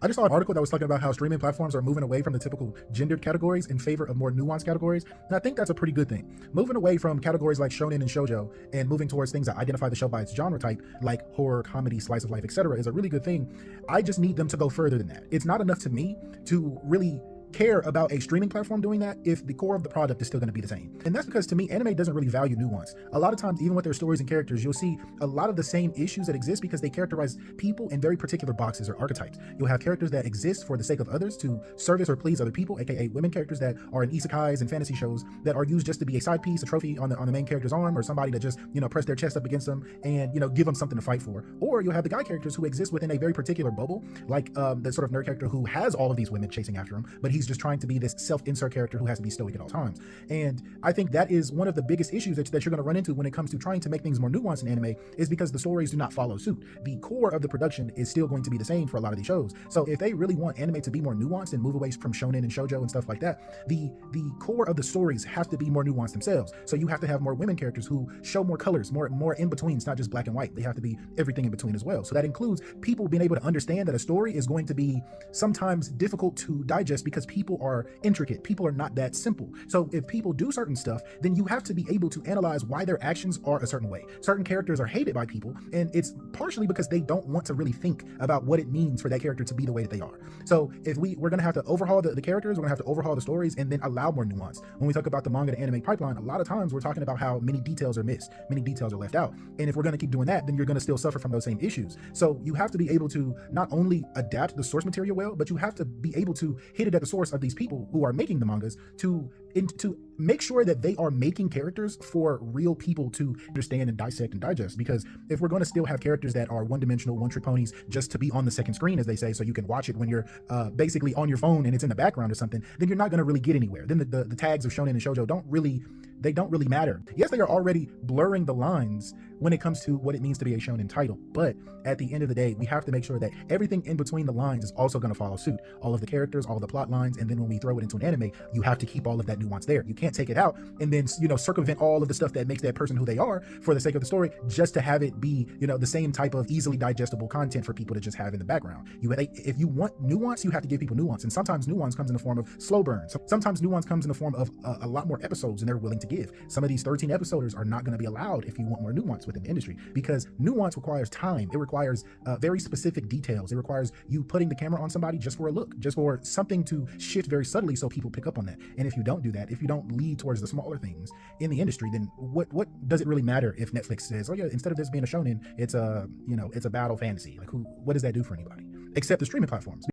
I just saw an article that was talking about how streaming platforms are moving away from the typical gendered categories in favor of more nuanced categories. And I think that's a pretty good thing. Moving away from categories like Shonen and Shoujo and moving towards things that identify the show by its genre type, like horror, comedy, slice of life, etc., is a really good thing. I just need them to go further than that. It's not enough to me to really care about a streaming platform doing that if the core of the product is still going to be the same. And that's because, to me, anime doesn't really value nuance. A lot of times, even with their stories and characters, you'll see a lot of the same issues that exist because they characterize people in very particular boxes or archetypes. You'll have characters that exist for the sake of others, to service or please other people, aka women characters that are in isekais and fantasy shows that are used just to be a side piece, a trophy on the main character's arm, or somebody that just, press their chest up against them and, give them something to fight for. Or you'll have the guy characters who exist within a very particular bubble, like the sort of nerd character who has all of these women chasing after him, but he's just trying to be this self-insert character who has to be stoic at all times. And I think that is one of the biggest issues that you're going to run into when it comes to trying to make things more nuanced in anime, is because the stories do not follow suit. The core of the production is still going to be the same for a lot of these shows. So if they really want anime to be more nuanced and move away from shonen and shoujo and stuff like that, the core of the stories have to be more nuanced themselves. So you have to have more women characters who show more colors, more in betweens, not just black and white. They have to be everything in between as well. So that includes people being able to understand that a story is going to be sometimes difficult to digest because people are intricate. People are not that simple. So if people do certain stuff, then you have to be able to analyze why their actions are a certain way. Certain characters are hated by people, and it's partially because they don't want to really think about what it means for that character to be the way that they are. So if we're going to have to overhaul the characters, we're going to have to overhaul the stories, and then allow more nuance. When we talk about the manga to anime pipeline, a lot of times we're talking about how many details are missed, many details are left out. And if we're going to keep doing that, then you're going to still suffer from those same issues. So you have to be able to not only adapt the source material well, but you have to be able to hit it at the source of these people who are making the mangas to make sure that they are making characters for real people to understand and dissect and digest. Because if we're going to still have characters that are one-dimensional, one-trick ponies just to be on the second screen, as they say, so you can watch it when you're basically on your phone and it's in the background or something, then you're not going to really get anywhere. Then the tags of shonen and shoujo don't really matter. Yes, they are already blurring the lines when it comes to what it means to be a shonen title, but at the end of the day, we have to make sure that everything in between the lines is also going to follow suit. All of the characters, all of the plot lines, and then when we throw it into an anime, you have to keep all of that nuance there. You can't take it out and then circumvent all of the stuff that makes that person who they are for the sake of the story, just to have it be the same type of easily digestible content for people to just have in the background. If you want nuance, you have to give people nuance, and sometimes nuance comes in the form of slow burn. Sometimes nuance comes in the form of a lot more episodes than they're willing to give. Some of these 13 episoders are not going to be allowed if you want more nuance within the industry, because nuance requires time. It requires very specific details. It requires you putting the camera on somebody just for a look, just for something to shift very subtly so people pick up on that. And if you don't do that, if you don't lead towards the smaller things in the industry, then what does it really matter if Netflix says, oh yeah, instead of this being a shonen, it's a battle fantasy? Like, what does that do for anybody except the streaming platforms?